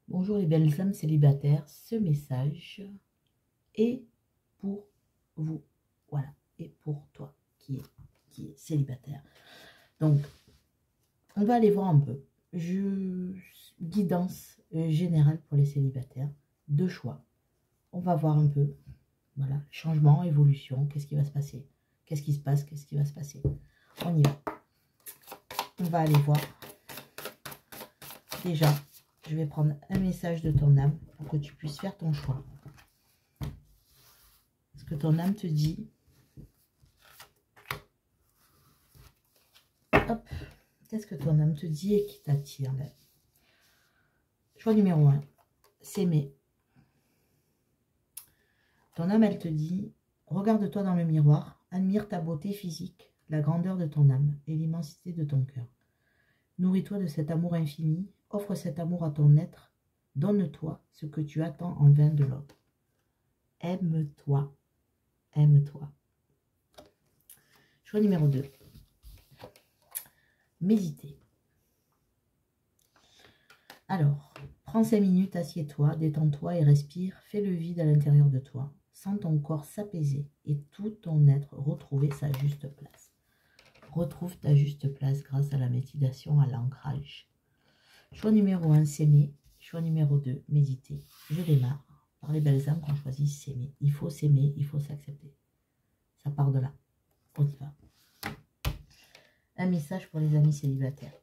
Bonjour les belles âmes célibataires, ce message est pour vous, voilà, et pour toi qui est célibataire. Donc, on va aller voir un peu. Guidance générale pour les célibataires, deux choix. On va voir un peu, voilà, changement, évolution, qu'est-ce qui va se passer, qu'est-ce qui se passe, qu'est-ce qui va se passer. On y va. On va aller voir. Déjà, je vais prendre un message de ton âme pour que tu puisses faire ton choix. Ce que ton âme te dit. Hop, qu'est-ce que ton âme te dit et qui t'attire là? Choix numéro 1, s'aimer. Ton âme, elle te dit, regarde-toi dans le miroir, admire ta beauté physique, la grandeur de ton âme et l'immensité de ton cœur. Nourris-toi de cet amour infini, offre cet amour à ton être, donne-toi ce que tu attends en vain de l'autre. Aime-toi, aime-toi. Choix numéro 2, méditer. Alors, prends 5 minutes, assieds-toi, détends-toi et respire, fais le vide à l'intérieur de toi. Sens ton corps s'apaiser et tout ton être retrouver sa juste place. Retrouve ta juste place grâce à la méditation, à l'ancrage. Choix numéro 1, s'aimer. Choix numéro 2, méditer. Je démarre par les belles âmes qu'on choisit s'aimer. Il faut s'aimer, il faut s'accepter. Ça part de là. On y va. Un message pour les amis célibataires.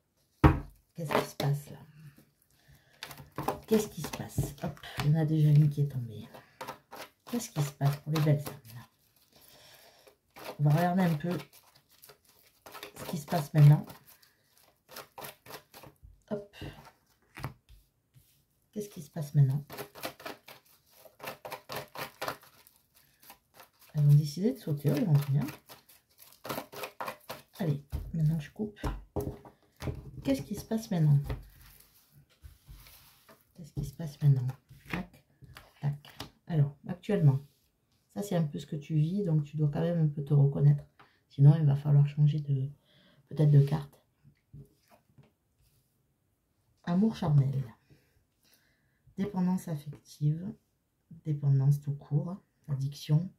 Qu'est-ce qui se passe là? Qu'est-ce qui se passe? Hop, il y en a déjà une qui est tombée. Qu'est-ce qui se passe pour les belles âmes là? On va regarder un peu ce qui se passe maintenant. Hop. Qu'est-ce qui se passe maintenant? Elles ont décidé de sauter aujourd'hui. Allez, maintenant je coupe. Qu'est-ce qui se passe maintenant? Qu'est-ce qui se passe maintenant? Tac, tac. Alors, actuellement, ça c'est un peu ce que tu vis, donc tu dois quand même un peu te reconnaître. Sinon, il va falloir changer de peut-être de carte. Amour charnel. Dépendance affective. Dépendance tout court. Addiction.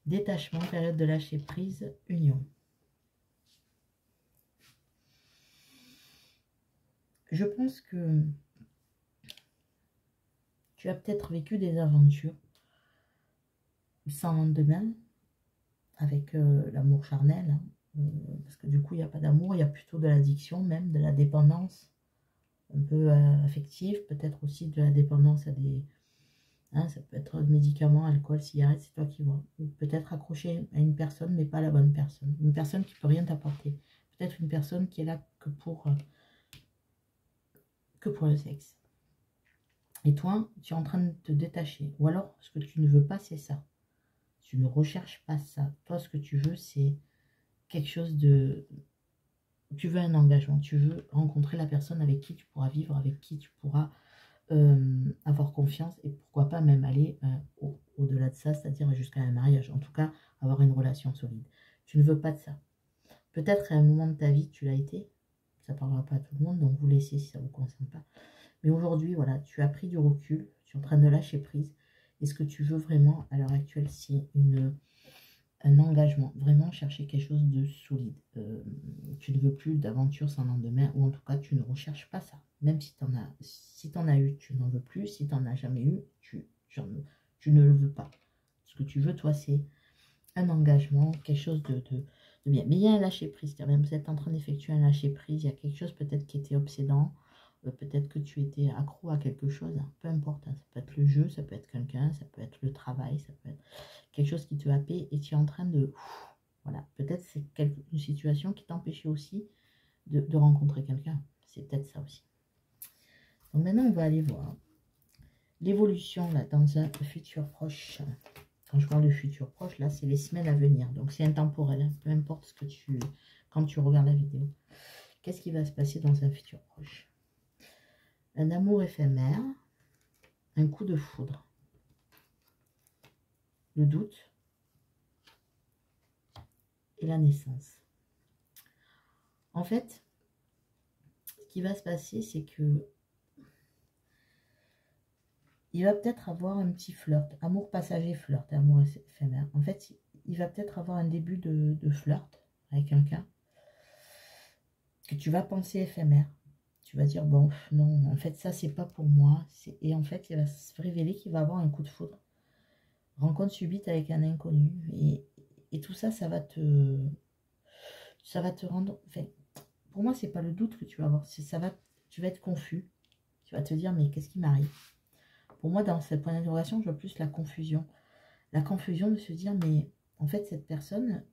Détachement, période de lâcher prise, union. Je pense que tu as peut-être vécu des aventures sans lendemain avec l'amour charnel. Parce que du coup, il n'y a pas d'amour, il y a plutôt de l'addiction, même de la dépendance un peu affective, peut-être aussi de la dépendance à des... Hein, ça peut être médicaments, alcool, cigarettes, c'est toi qui vois. Peut-être accroché à une personne, mais pas la bonne personne. Une personne qui ne peut rien t'apporter. Peut-être une personne qui est là que pour le sexe. Et toi, tu es en train de te détacher. Ou alors, ce que tu ne veux pas, c'est ça. Tu ne recherches pas ça. Toi, ce que tu veux, c'est quelque chose de... Tu veux un engagement. Tu veux rencontrer la personne avec qui tu pourras vivre, avec qui tu pourras avoir confiance. Et pourquoi pas même aller au-delà de ça, c'est-à-dire jusqu'à un mariage. En tout cas, avoir une relation solide. Tu ne veux pas de ça. Peut-être à un moment de ta vie, tu l'as été. Ça ne parlera pas à tout le monde, donc vous laissez si ça ne vous concerne pas. Mais aujourd'hui, voilà, tu as pris du recul, tu es en train de lâcher prise. Et ce que tu veux vraiment à l'heure actuelle, c'est un engagement. Vraiment chercher quelque chose de solide. Tu ne veux plus d'aventure sans lendemain, ou en tout cas, tu ne recherches pas ça. Même si tu en as eu, tu n'en veux plus. Si tu n'en as jamais eu, tu ne le veux pas. Ce que tu veux, toi, c'est un engagement, quelque chose de bien. Mais il y a un lâcher-prise quand même. Vous êtes en train d'effectuer un lâcher-prise. Il y a quelque chose peut-être qui était obsédant. Peut-être que tu étais accro à quelque chose. Peu importe. Hein. Ça peut être le jeu, ça peut être quelqu'un, ça peut être le travail, ça peut être quelque chose qui te happait et tu es en train de... Voilà. Peut-être c'est une situation qui t'empêchait aussi de rencontrer quelqu'un. C'est peut-être ça aussi. Donc maintenant, on va aller voir l'évolution là dans un futur proche. Quand je parle de futur proche, là, c'est les semaines à venir. Donc, c'est intemporel. Hein, peu importe ce que quand tu regardes la vidéo. Qu'est-ce qui va se passer dans un futur proche? Un amour éphémère. Un coup de foudre. Le doute. Et la naissance. En fait, ce qui va se passer, c'est que il va peut-être avoir un petit flirt. Amour passager, flirt, amour éphémère. En fait, il va peut-être avoir un début de flirt avec quelqu'un que tu vas penser éphémère. Tu vas dire, bon, non, en fait, ça, c'est pas pour moi. Et en fait, il va se révéler qu'il va avoir un coup de foudre. Rencontre subite avec un inconnu. Et tout ça, ça va te rendre... Enfin, pour moi, c'est pas le doute que tu vas avoir. Tu vas être confus. Tu vas te dire, mais qu'est-ce qui m'arrive? Pour moi, dans cette point d'interrogation, je vois plus la confusion. La confusion de se dire, mais en fait, cette personne,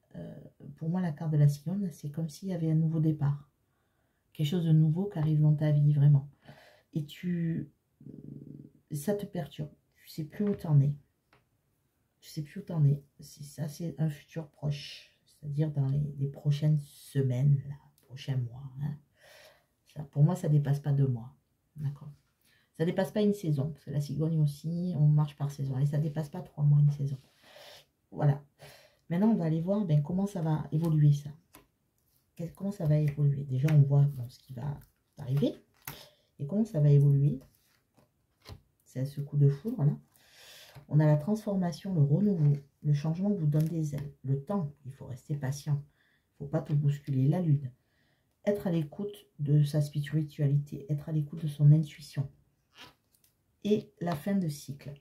pour moi, la carte de la cigogne, c'est comme s'il y avait un nouveau départ. Quelque chose de nouveau qui arrive dans ta vie, vraiment. Et ça te perturbe. Tu sais plus où t'en es. Tu sais plus où t'en es. Ça, c'est un futur proche. C'est-à-dire dans les prochaines semaines, là, prochains mois. Hein. Ça, pour moi, ça ne dépasse pas 2 mois. D'accord. Ça ne dépasse pas une saison. Parce que la cigogne aussi, on marche par saison. Et ça ne dépasse pas 3 mois, une saison. Voilà. Maintenant, on va aller voir comment ça va évoluer, ça. Comment ça va évoluer. Déjà, on voit ce qui va arriver. Et comment ça va évoluer. C'est ce coup de foudre, là. On a la transformation, le renouveau, le changement vous donne des ailes. Le temps, il faut rester patient. Il ne faut pas tout bousculer. La lune. Être à l'écoute de sa spiritualité. Être à l'écoute de son intuition. Et la fin de cycle.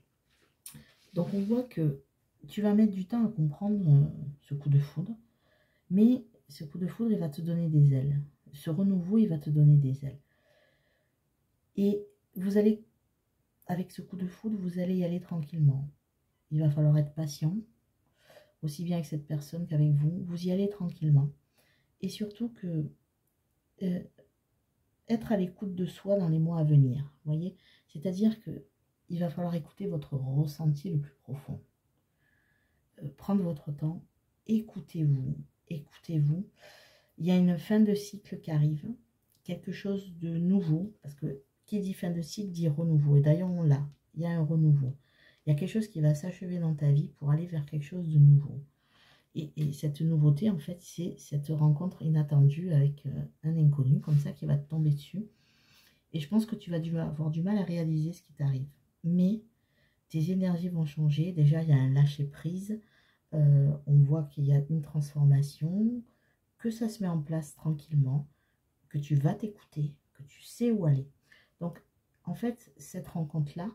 Donc, on voit que tu vas mettre du temps à comprendre ce coup de foudre. Mais ce coup de foudre, il va te donner des ailes. Ce renouveau, il va te donner des ailes. Et vous allez, avec ce coup de foudre, vous allez y aller tranquillement. Il va falloir être patient, aussi bien avec cette personne qu'avec vous. Vous y allez tranquillement. Et surtout que être à l'écoute de soi dans les mois à venir. Vous voyez, c'est-à-dire que il va falloir écouter votre ressenti le plus profond. Prendre votre temps, écoutez-vous, écoutez-vous. Il y a une fin de cycle qui arrive, quelque chose de nouveau, parce que qui dit fin de cycle dit renouveau. Et d'ailleurs, on l'a, il y a un renouveau. Il y a quelque chose qui va s'achever dans ta vie pour aller vers quelque chose de nouveau. Et cette nouveauté, en fait, c'est cette rencontre inattendue avec un inconnu, comme ça, qui va te tomber dessus. Et je pense que tu vas avoir du mal à réaliser ce qui t'arrive. Mais tes énergies vont changer. Déjà, il y a un lâcher-prise. On voit qu'il y a une transformation, que ça se met en place tranquillement, que tu vas t'écouter, que tu sais où aller. Donc, en fait, cette rencontre-là,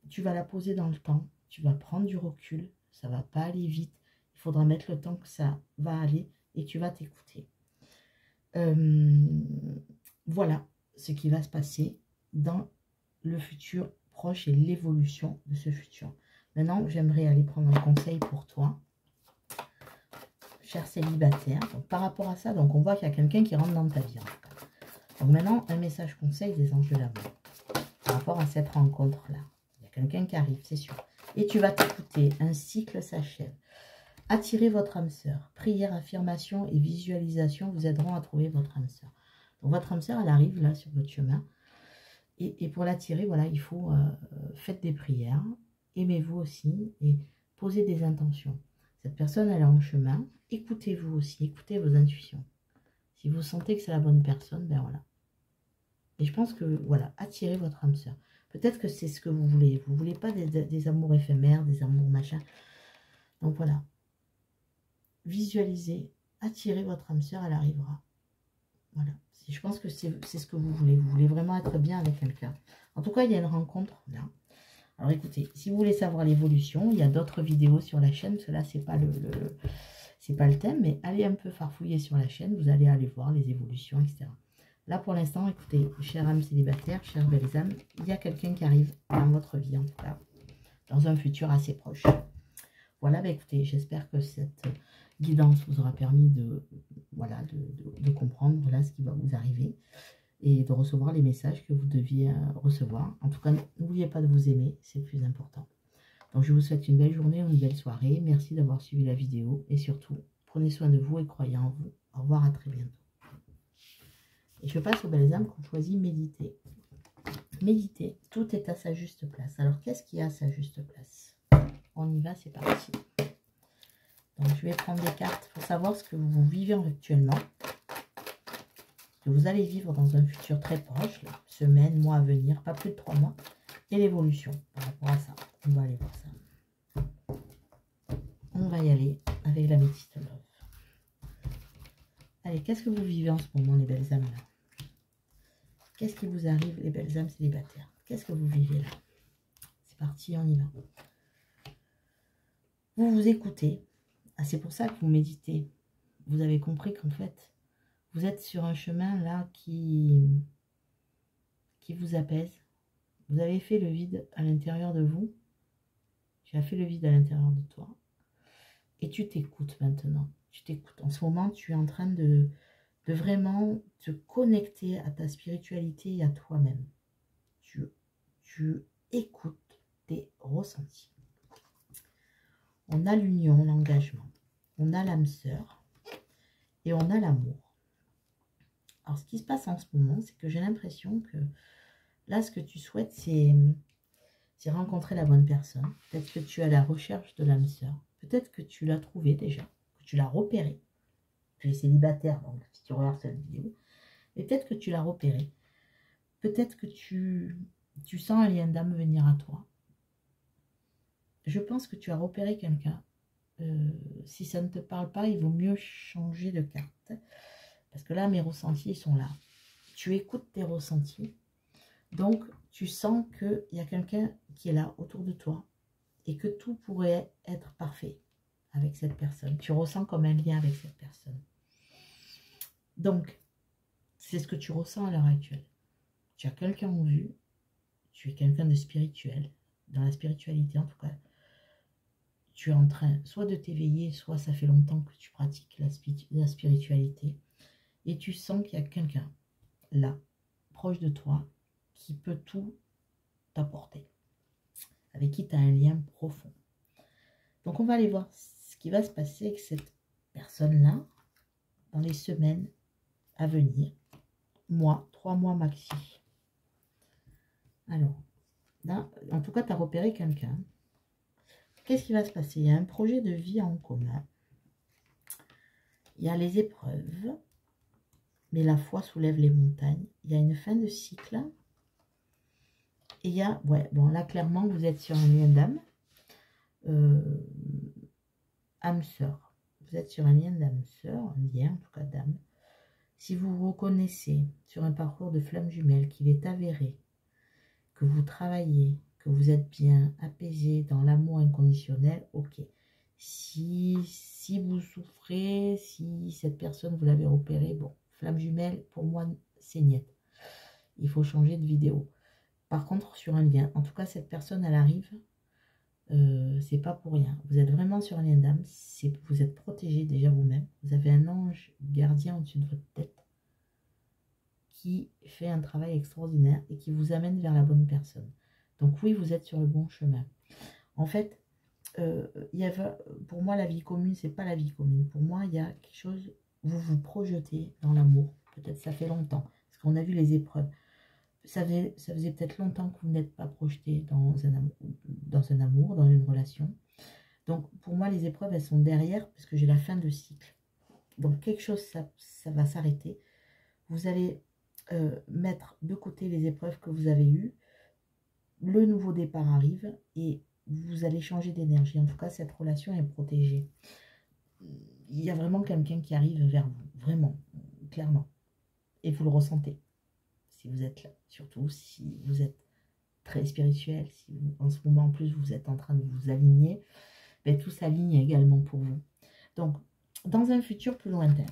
tu vas la poser dans le temps, tu vas prendre du recul, ça va pas aller vite, il faudra mettre le temps que ça va aller et tu vas t'écouter. Voilà ce qui va se passer dans le futur proche et l'évolution de ce futur. Maintenant, j'aimerais aller prendre un conseil pour toi, cher célibataire. Donc, par rapport à ça, donc on voit qu'il y a quelqu'un qui rentre dans ta vie. Donc maintenant, un message conseil des anges de l'amour par rapport à cette rencontre-là. Il y a quelqu'un qui arrive, c'est sûr. Et tu vas t'écouter. Un cycle s'achève. Attirez votre âme sœur. Prière, affirmation et visualisation vous aideront à trouver votre âme sœur. Donc votre âme sœur, elle arrive là sur votre chemin. Et pour l'attirer, voilà, il faut faites des prières. Aimez-vous aussi et posez des intentions. Cette personne, elle est en chemin. Écoutez-vous aussi, écoutez vos intuitions. Si vous sentez que c'est la bonne personne, ben voilà. Et je pense que, voilà, attirez votre âme sœur. Peut-être que c'est ce que vous voulez. Vous ne voulez pas des amours éphémères, des amours machin. Donc voilà. Visualisez, attirez votre âme sœur, elle arrivera. Voilà. Je pense que c'est ce que vous voulez. Vous voulez vraiment être bien avec quelqu'un. En tout cas, il y a une rencontre là. Alors écoutez, si vous voulez savoir l'évolution, il y a d'autres vidéos sur la chaîne. Parce que là, c'est pas le thème. Mais allez un peu farfouiller sur la chaîne. Vous allez aller voir les évolutions, etc. Là, pour l'instant, écoutez, chère âme célibataire, chères belles âmes, il y a quelqu'un qui arrive dans votre vie, en tout cas, dans un futur assez proche. Voilà, bah écoutez, j'espère que cette guidance vous aura permis de comprendre voilà, ce qui va vous arriver et de recevoir les messages que vous deviez recevoir. En tout cas, n'oubliez pas de vous aimer, c'est le plus important. Donc, je vous souhaite une belle journée, une belle soirée. Merci d'avoir suivi la vidéo et surtout, prenez soin de vous et croyez en vous. Au revoir, à très bientôt. Et je passe aux belles âmes qu'on choisit méditer. Méditer, tout est à sa juste place. Alors, qu'est-ce qui est à sa juste place? On y va, c'est parti. Donc, je vais prendre des cartes pour savoir ce que vous vivez actuellement. que vous allez vivre dans un futur très proche, là, semaines, mois à venir, pas plus de 3 mois, et l'évolution par rapport à ça. On va aller voir ça. On va y aller avec la métisse love. Allez, qu'est-ce que vous vivez en ce moment, les belles âmes là? Qu'est-ce qui vous arrive, les belles âmes célibataires? Qu'est-ce que vous vivez là? C'est parti, on y va. Vous vous écoutez. Ah, c'est pour ça que vous méditez. Vous avez compris qu'en fait, vous êtes sur un chemin là qui vous apaise. Vous avez fait le vide à l'intérieur de vous. Tu as fait le vide à l'intérieur de toi. Et tu t'écoutes maintenant. Tu t'écoutes. En ce moment, tu es en train de vraiment te connecter à ta spiritualité et à toi-même. Tu écoutes tes ressentis. On a l'union, l'engagement. On a l'âme sœur. Et on a l'amour. Alors, ce qui se passe en ce moment, c'est que j'ai l'impression que là, ce que tu souhaites, c'est rencontrer la bonne personne. Peut-être que tu es à la recherche de l'âme sœur. Peut-être que tu l'as trouvée déjà, que tu l'as repérée. Tu es célibataire, donc si tu regardes cette vidéo. Et peut-être que tu l'as repérée. Peut-être que tu sens un lien d'âme venir à toi. Je pense que tu as repéré quelqu'un. Si ça ne te parle pas, il vaut mieux changer de carte. Parce que là, mes ressentis, ils sont là. Tu écoutes tes ressentis. Donc, tu sens qu'il y a quelqu'un qui est là autour de toi et que tout pourrait être parfait avec cette personne. Tu ressens comme un lien avec cette personne. Donc, c'est ce que tu ressens à l'heure actuelle. Tu as quelqu'un en vue. Tu es quelqu'un de spirituel. Dans la spiritualité, en tout cas, tu es en train soit de t'éveiller, soit ça fait longtemps que tu pratiques la spiritualité. Et tu sens qu'il y a quelqu'un là, proche de toi, qui peut tout t'apporter, avec qui tu as un lien profond. Donc on va aller voir ce qui va se passer avec cette personne-là dans les semaines à venir. 3 mois maxi. Alors, là, en tout cas, tu as repéré quelqu'un. Qu'est-ce qui va se passer? Il y a un projet de vie en commun. Il y a les épreuves. Mais la foi soulève les montagnes. Il y a une fin de cycle. Et il y a, ouais, bon là clairement vous êtes sur un lien d'âme. Âme sœur. Vous êtes sur un lien d'âme sœur, un lien en tout cas d'âme. Si vous vous reconnaissez sur un parcours de flamme jumelle, qu'il est avéré, que vous travaillez, que vous êtes bien apaisé dans l'amour inconditionnel, ok. Si vous souffrez, si cette personne vous l'avez repérée, bon, flamme jumelle, pour moi, c'est niet. Il faut changer de vidéo. Par contre, sur un lien, en tout cas, cette personne, elle arrive, c'est pas pour rien. Vous êtes vraiment sur un lien d'âme, vous êtes protégé déjà vous-même. Vous avez un ange gardien au-dessus de votre tête qui fait un travail extraordinaire et qui vous amène vers la bonne personne. Donc oui, vous êtes sur le bon chemin. En fait, pour moi, la vie commune, c'est pas la vie commune. Pour moi, il y a quelque chose, vous vous projetez dans l'amour. Peut-être ça fait longtemps, parce qu'on a vu les épreuves. Ça faisait peut-être longtemps que vous n'êtes pas projeté dans un amour, dans une relation. Donc, pour moi, les épreuves, elles sont derrière, parce que j'ai la fin de cycle. Donc, quelque chose, ça va s'arrêter. Vous allez mettre de côté les épreuves que vous avez eues. Le nouveau départ arrive et vous allez changer d'énergie. En tout cas, cette relation est protégée. Il y a vraiment quelqu'un qui arrive vers vous, vraiment, clairement. Et vous le ressentez, si vous êtes là. Surtout si vous êtes très spirituel, si vous, en ce moment en plus vous êtes en train de vous aligner, ben, tout s'aligne également pour vous. Donc, dans un futur plus lointain,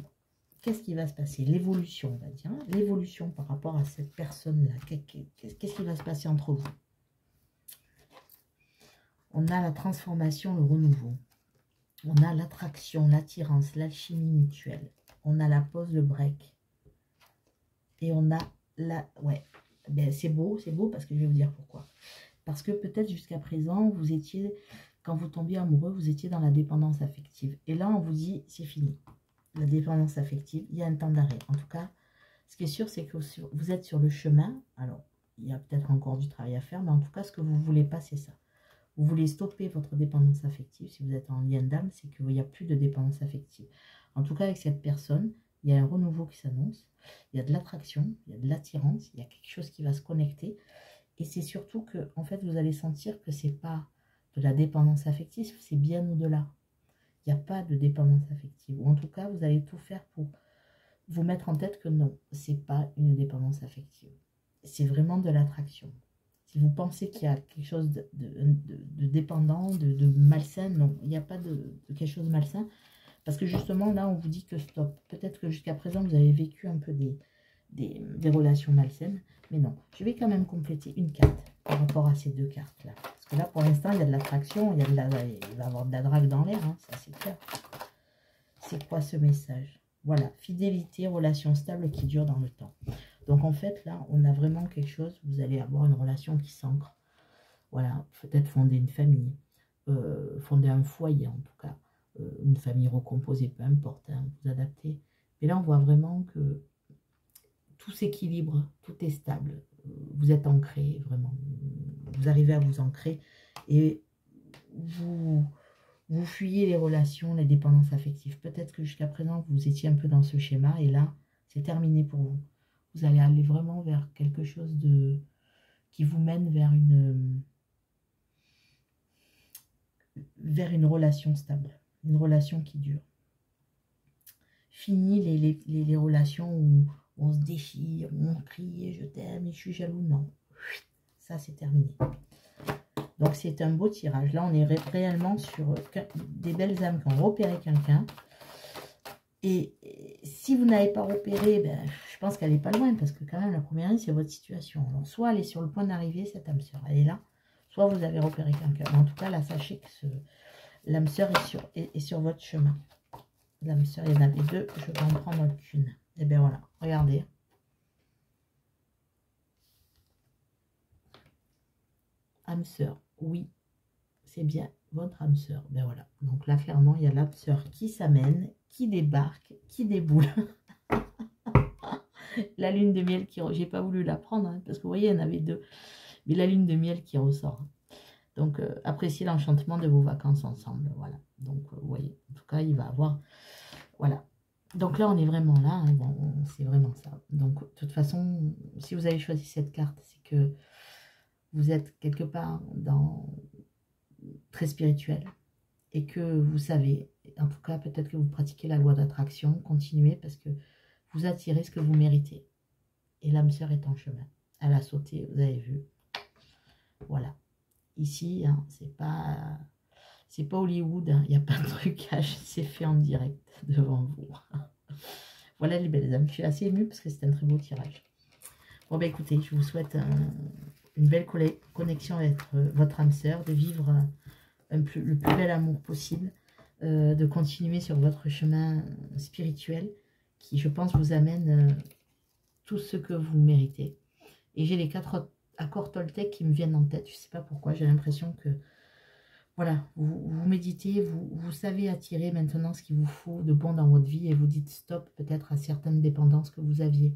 qu'est-ce qui va se passer? L'évolution, on va dire. L'évolution par rapport à cette personne-là. Qu'est-ce qui va se passer entre vous? On a la transformation, le renouveau. On a l'attraction, l'attirance, l'alchimie mutuelle. On a la pause, le break. Et on a la... Ouais, ben, c'est beau parce que je vais vous dire pourquoi. Parce que peut-être jusqu'à présent, vous étiez, quand vous tombiez amoureux, vous étiez dans la dépendance affective. Et là, on vous dit, c'est fini. La dépendance affective, il y a un temps d'arrêt. En tout cas, ce qui est sûr, c'est que vous êtes sur le chemin. Alors, il y a peut-être encore du travail à faire, mais en tout cas, ce que vous ne voulez pas, c'est ça. Vous voulez stopper votre dépendance affective. Si vous êtes en lien d'âme, c'est qu'il n'y a plus de dépendance affective. En tout cas, avec cette personne, il y a un renouveau qui s'annonce, il y a de l'attraction, il y a de l'attirance, il y a quelque chose qui va se connecter. Et c'est surtout que, en fait, vous allez sentir que c'est pas de la dépendance affective, c'est bien au-delà. Il n'y a pas de dépendance affective. Ou en tout cas, vous allez tout faire pour vous mettre en tête que non, c'est pas une dépendance affective. C'est vraiment de l'attraction. Si vous pensez qu'il y a quelque chose de dépendant, de malsain, non, il n'y a pas de quelque chose de malsain. Parce que justement, là, on vous dit que stop. Peut-être que jusqu'à présent, vous avez vécu un peu des relations malsaines. Mais non, je vais quand même compléter une carte par rapport à ces deux cartes-là. Parce que là, pour l'instant, il y a de l'attraction, il va y avoir de la drague dans l'air, hein, ça c'est clair. C'est quoi ce message? Voilà, fidélité, relation stable qui dure dans le temps. Donc en fait, là, on a vraiment quelque chose, vous allez avoir une relation qui s'ancre. Voilà, peut-être fonder une famille, fonder un foyer en tout cas, une famille recomposée, peu importe, hein, vous adaptez. Mais là, on voit vraiment que tout s'équilibre, tout est stable. Vous êtes ancré, vraiment. Vous arrivez à vous ancrer et vous fuyez les relations, les dépendances affectives. Peut-être que jusqu'à présent, vous étiez un peu dans ce schéma et là, c'est terminé pour vous. Vous allez aller vraiment vers quelque chose qui vous mène vers une relation stable, une relation qui dure. Fini les relations où on se déchire, où on crie, je t'aime, je suis jaloux. Non, ça c'est terminé. Donc c'est un beau tirage. Là on est réellement sur des belles âmes qui ont repéré quelqu'un. Et si vous n'avez pas repéré, ben, je pense qu'elle n'est pas loin, parce que quand même la première ligne c'est votre situation. Alors soit elle est sur le point d'arriver, cette âme sœur, elle est là, soit vous avez repéré quelqu'un. En tout cas là, sachez que l'âme sœur est sur votre chemin. L'âme sœur, il y en avait deux, je vais en prendre qu'une. Et bien voilà, regardez. Âme sœur, oui, c'est bien votre âme sœur. Ben voilà, donc là clairement, il y a l'âme sœur qui s'amène, qui débarque, qui déboule. La lune de miel qui... J'ai pas voulu la prendre, hein, parce que vous voyez, il y en avait deux. Mais la lune de miel qui ressort. Donc, appréciez l'enchantement de vos vacances ensemble. Voilà. Donc, vous voyez, en tout cas, il va avoir... Voilà. Donc là, on est vraiment là. Hein, bon, c'est vraiment ça. Donc, de toute façon, si vous avez choisi cette carte, c'est que vous êtes quelque part très spirituel. Et que vous savez, en tout cas, peut-être que vous pratiquez la loi d'attraction. Continuez parce que vous attirez ce que vous méritez. Et l'âme sœur est en chemin. Elle a sauté, vous avez vu. Voilà. Ici, hein, c'est pas Hollywood, hein, il n'y a pas de trucage, c'est fait en direct devant vous. Voilà les belles âmes. Je suis assez émue parce que c'est un très beau tirage. Bon, ben écoutez, je vous souhaite une belle connexion avec votre âme sœur, de vivre le plus bel amour possible, de continuer sur votre chemin spirituel qui, je pense, vous amène tout ce que vous méritez. Et j'ai les 4 accords Toltec qui me viennent en tête. Je ne sais pas pourquoi, j'ai l'impression que voilà, vous méditez, vous savez attirer maintenant ce qu'il vous faut de bon dans votre vie et vous dites stop peut-être à certaines dépendances que vous aviez.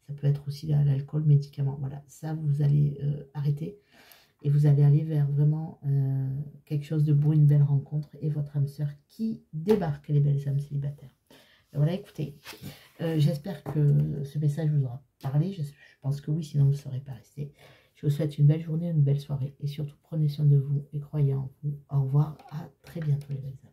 Ça peut être aussi l'alcool, médicaments. Voilà, ça vous allez arrêter et vous allez aller vers vraiment quelque chose de beau, une belle rencontre et votre âme sœur qui débarque, les belles âmes célibataires. Et voilà, écoutez, j'espère que ce message vous aura parlé. Je pense que oui, sinon vous ne serez pas resté. Je vous souhaite une belle journée, une belle soirée. Et surtout, prenez soin de vous et croyez en vous. Au revoir, à très bientôt les belles âmes.